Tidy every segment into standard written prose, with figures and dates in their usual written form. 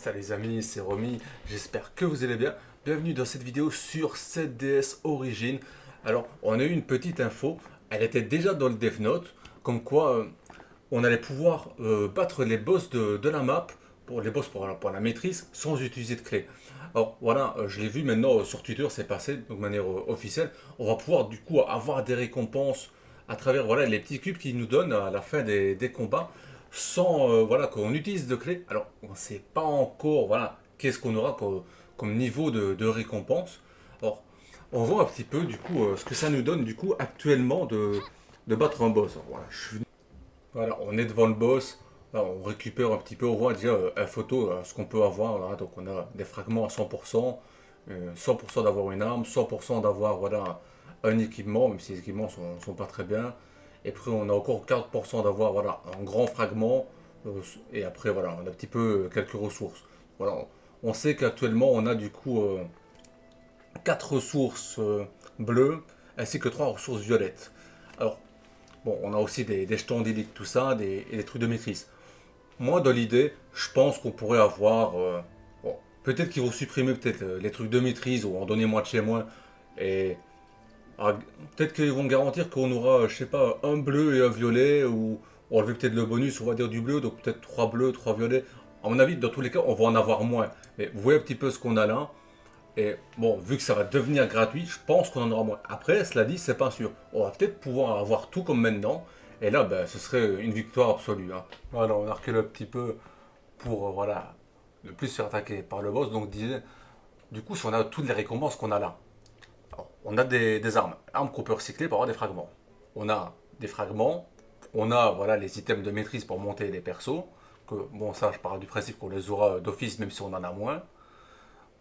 Salut les amis, c'est Romy, j'espère que vous allez bien. Bienvenue dans cette vidéo sur 7DS Origin. Alors, on a eu une petite info, elle était déjà dans le Dev Note, comme quoi on allait pouvoir battre les boss de la map, pour les boss pour la maîtrise, sans utiliser de clé. Alors voilà, je l'ai vu maintenant sur Twitter, c'est passé de manière officielle. On va pouvoir du coup avoir des récompenses à travers voilà, les petits cubes qu'ils nous donnent à la fin des combats, sans voilà, qu'on utilise de clé. Alors on ne sait pas encore voilà, qu'est-ce qu'on aura comme niveau de récompense. Alors on voit un petit peu du coup ce que ça nous donne du coup actuellement de battre un boss. Alors, voilà, voilà, on est devant le boss. Là, on récupère un petit peu, on voit déjà une photo, ce qu'on peut avoir. Là. Donc on a des fragments à 100%, 100% d'avoir une arme, 100% d'avoir voilà, un équipement, même si les équipements sont pas très bien. Et après on a encore 40% d'avoir voilà, un grand fragment. Et après voilà, on a un petit peu quelques ressources. Voilà, on sait qu'actuellement on a du coup 4 ressources bleues ainsi que 3 ressources violettes. Alors bon, on a aussi des jetons d'élite, tout ça, et des trucs de maîtrise. Moi, dans l'idée, je pense qu'on pourrait avoir. Bon, peut-être qu'ils vont supprimer peut-être les trucs de maîtrise ou en donner moins de chez moi. Et ah, peut-être qu'ils vont garantir qu'on aura, je sais pas, un bleu et un violet ou enlever peut-être le bonus, on va dire du bleu, donc peut-être 3 bleus, 3 violets. À mon avis, dans tous les cas, on va en avoir moins. Mais vous voyez un petit peu ce qu'on a là. Et bon, vu que ça va devenir gratuit, je pense qu'on en aura moins. Après, cela dit, c'est pas sûr. On va peut-être pouvoir avoir tout comme maintenant. Et là, ben, ce serait une victoire absolue. Hein. Voilà, on a reculé un petit peu pour voilà, ne plus se faire attaquer par le boss. Donc, du coup, si on a toutes les récompenses qu'on a là, alors, on a des armes. Armes qu'on peut recycler pour avoir des fragments. On a des fragments. On a voilà, les items de maîtrise pour monter des persos. Que, bon, ça, je parle du principe qu'on les aura d'office, même si on en a moins.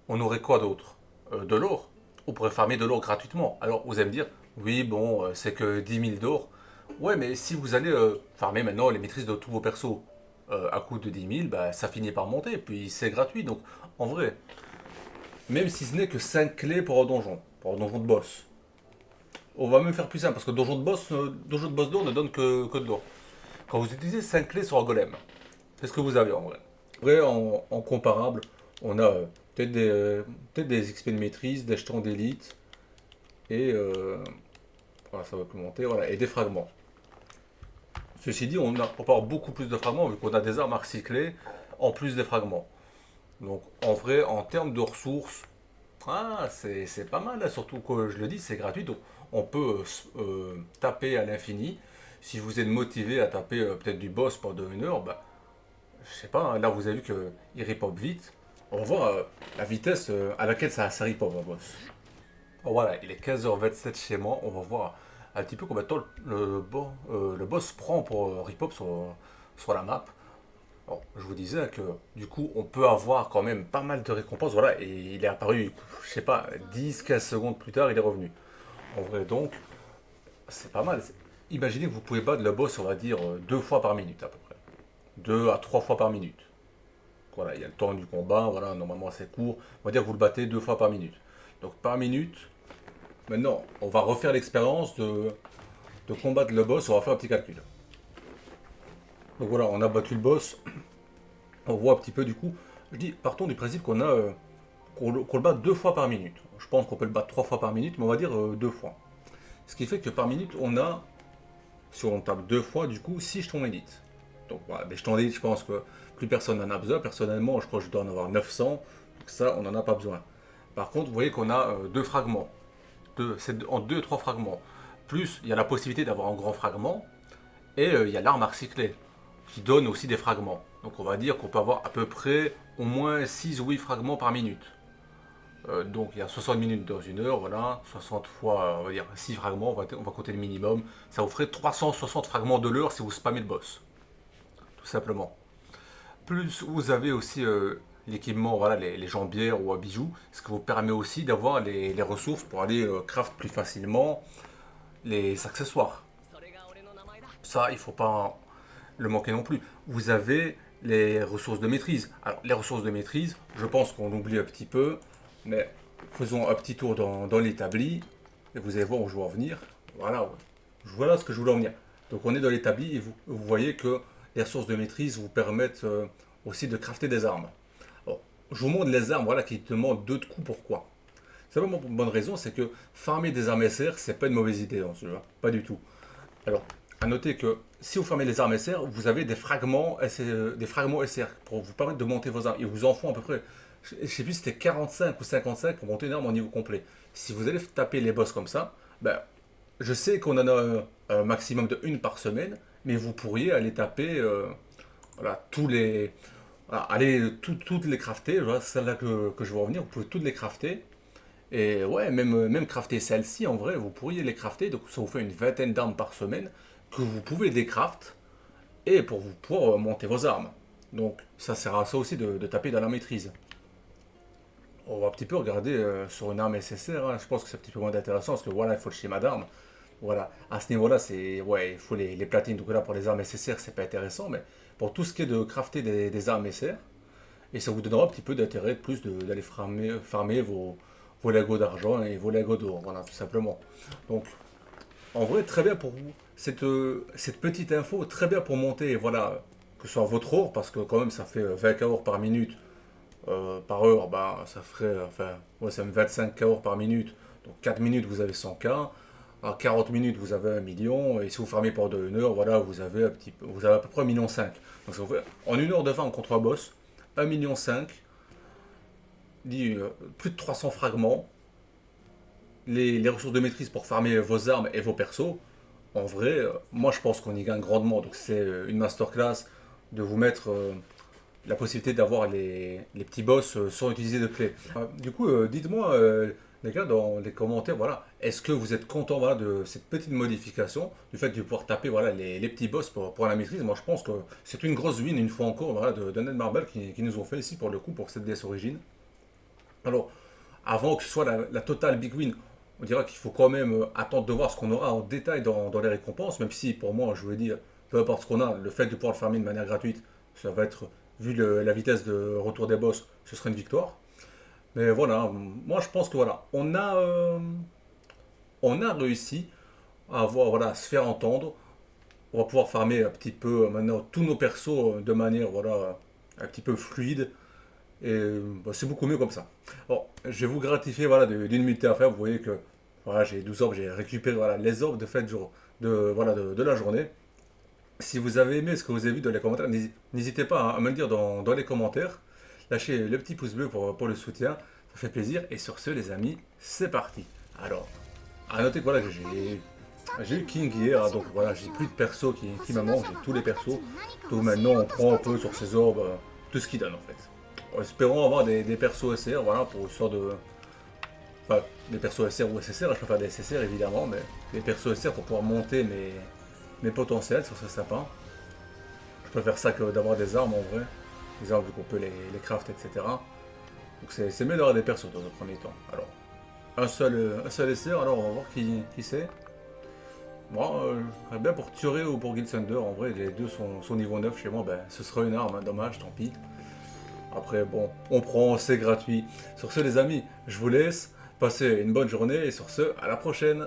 On aurait quoi d'autre De l'or. On pourrait farmer de l'or gratuitement. Alors vous allez me dire, oui, bon, c'est que 10 000 d'or. Ouais, mais si vous allez farmer maintenant les maîtrises de tous vos persos à coût de 10 000, bah, ça finit par monter, puis c'est gratuit. Donc en vrai, même si ce n'est que 5 clés pour un donjon de boss. On va même faire plus simple, parce que donjon de boss d'or ne donne que de l'or. Quand vous utilisez 5 clés sur un golem, c'est ce que vous avez en vrai. En vrai, en comparable, on a peut-être des XP de maîtrise, des jetons d'élite, et voilà, ça va plus monter, voilà, et des fragments. Ceci dit, on peut avoir beaucoup plus de fragments vu qu'on a des armes à recycler en plus des fragments. Donc en vrai, en termes de ressources, ah, c'est pas mal, là, surtout que je le dis, c'est gratuit, donc on peut taper à l'infini. Si vous êtes motivé à taper peut-être du boss pendant une heure, bah, je sais pas, hein, là vous avez vu qu'il ripop vite. On voit la vitesse à laquelle ça ripop un boss. Oh, voilà, il est 15h27 chez moi, on va voir un petit peu combien de temps le boss prend pour ripop sur la map. Bon, je vous disais que du coup on peut avoir quand même pas mal de récompenses, voilà, et il est apparu, je sais pas, 10-15 secondes plus tard, il est revenu. En vrai donc, c'est pas mal. Imaginez que vous pouvez battre le boss, on va dire, 2 fois par minute à peu près. 2 à 3 fois par minute. Voilà, il y a le temps du combat, voilà, normalement c'est court. On va dire que vous le battez 2 fois par minute. Donc par minute, maintenant, on va refaire l'expérience de combattre le boss, on va faire un petit calcul. Donc voilà, on a battu le boss, on voit un petit peu du coup. Je dis, partons du principe qu'on le bat 2 fois par minute. Je pense qu'on peut le battre 3 fois par minute, mais on va dire 2 fois. Ce qui fait que par minute, on a, si on tape 2 fois, du coup, 6 jetons d'élite. Donc voilà, des jetons d'élite, je pense que plus personne n'en a besoin. Personnellement, je crois que je dois en avoir 900. Donc ça, on n'en a pas besoin. Par contre, vous voyez qu'on a 2 fragments. C'est en 2-3 fragments. Plus, il y a la possibilité d'avoir un grand fragment. Et il y a l'arme à recycler, qui donne aussi des fragments. Donc on va dire qu'on peut avoir à peu près au moins 6 ou 8 fragments par minute. Donc il y a 60 minutes dans une heure, voilà, 60 fois, on va dire 6 fragments, on va compter le minimum. Ça vous ferait 360 fragments de l'heure si vous spammez le boss, tout simplement. Plus vous avez aussi l'équipement, voilà, les jambières ou à bijoux, ce qui vous permet aussi d'avoir les ressources pour aller craft plus facilement les accessoires. Ça, il ne faut pas le manquer non plus. Vous avez les ressources de maîtrise. Alors, les ressources de maîtrise, je pense qu'on oublie un petit peu, mais faisons un petit tour dans l'établi, et vous allez voir où je veux en venir. Voilà, ouais. Voilà ce que je voulais en venir. Donc, on est dans l'établi, et vous voyez que les ressources de maîtrise vous permettent aussi de crafter des armes. Bon, je vous montre les armes voilà, qui te demandent 2 de coups. Pourquoi? Simplement pour une bonne raison, c'est que farmer des armes SR, c'est pas une mauvaise idée dans ce jeu, hein. Pas du tout. Alors, à noter que si vous farmez les armes SR, vous avez des fragments SR pour vous permettre de monter vos armes. Ils vous en font à peu près, je sais plus si c'était 45 ou 55 pour monter une arme au niveau complet. Si vous allez taper les boss comme ça, ben, je sais qu'on en a un maximum de une par semaine, mais vous pourriez aller taper voilà, voilà, toutes les crafter. Voilà, c'est là que je veux revenir. Vous pouvez toutes les crafter. Et ouais, même crafter celles-ci, en vrai, vous pourriez les crafter. Donc ça vous fait une vingtaine d'armes par semaine que vous pouvez décraft et pour vous pouvoir monter vos armes. Donc ça sert à ça aussi de taper dans la maîtrise. On va un petit peu regarder sur une arme SSR, hein. Je pense que c'est un petit peu moins intéressant parce que voilà, il faut le schéma d'armes. Voilà, à ce niveau-là, c'est ouais, il faut les platines. Donc là, pour les armes SSR, c'est pas intéressant, mais pour tout ce qui est de crafter des armes SR, et ça vous donnera un petit peu d'intérêt de plus d'aller farmer vos Legos d'argent et vos Legos d'or, voilà, tout simplement. Donc, en vrai, très bien pour vous. Cette petite info, très bien pour monter, voilà, que ce soit votre or, parce que quand même, ça fait 20 KO par minute, par heure, bah, ça ferait, enfin, ouais, ça me 25 KO par minute. Donc, 4 minutes, vous avez 100 K. À 40 minutes, vous avez 1 million. Et si vous farmez pendant 1 heure, voilà, vous avez à peu près 1,5 million. Donc, ça vous fait, en 1 heure de farm contre un boss, 1,5 million, plus de 300 fragments, les ressources de maîtrise pour farmer vos armes et vos persos. En vrai, moi je pense qu'on y gagne grandement. Donc c'est une masterclass de vous mettre la possibilité d'avoir les petits boss sans utiliser de clés. Du coup, dites-moi, les gars, dans les commentaires, voilà, est-ce que vous êtes content voilà, de cette petite modification, du fait de pouvoir taper voilà, les petits boss pour la maîtrise? Moi je pense que c'est une grosse win, une fois encore, voilà, de Netmarble qui nous ont fait ici pour le coup, pour cette DS Origin. Alors, avant que ce soit la totale big win, on dira qu'il faut quand même attendre de voir ce qu'on aura en détail dans les récompenses, même si pour moi, je veux dire, peu importe ce qu'on a, le fait de pouvoir le farmer de manière gratuite, ça va être, vu la vitesse de retour des boss, ce serait une victoire. Mais voilà, moi je pense que voilà, on a réussi à avoir, voilà, à se faire entendre. On va pouvoir farmer un petit peu maintenant tous nos persos de manière voilà, un petit peu fluide. Et bah, c'est beaucoup mieux comme ça. Bon, je vais vous gratifier voilà, d'une minute à faire. Vous voyez que voilà, j'ai 12 orbes, j'ai récupéré voilà, les orbes de fait voilà, de la journée. Si vous avez aimé ce que vous avez vu dans les commentaires, n'hésitez pas à me le dire dans les commentaires. Lâchez le petit pouce bleu pour le soutien, ça fait plaisir. Et sur ce, les amis, c'est parti. Alors, à noter que voilà, j'ai eu King hier, hein, donc voilà, j'ai plus de persos qui me manquent, j'ai tous les persos. Donc maintenant, on prend un peu sur ces orbes tout ce qu'ils donnent en fait. Espérons avoir des persos SR, voilà, pour une sorte de. Enfin, des persos SR ou SSR, je préfère des SSR évidemment, mais des persos SR pour pouvoir monter mes potentiels, ça serait sympa. Je préfère ça que d'avoir des armes en vrai. Les armes, vu qu'on peut les craft, etc. Donc c'est mieux d'avoir des persos dans un premier temps. Alors, un seul SR, alors on va voir qui c'est. Moi, j'aimerais bien pour Thuray ou pour Guild Thunder, en vrai, les deux sont niveau 9 chez moi, ben ce sera une arme, hein, dommage, tant pis. Après, bon, on prend, c'est gratuit. Sur ce, les amis, je vous laisse. Passez une bonne journée et sur ce, à la prochaine.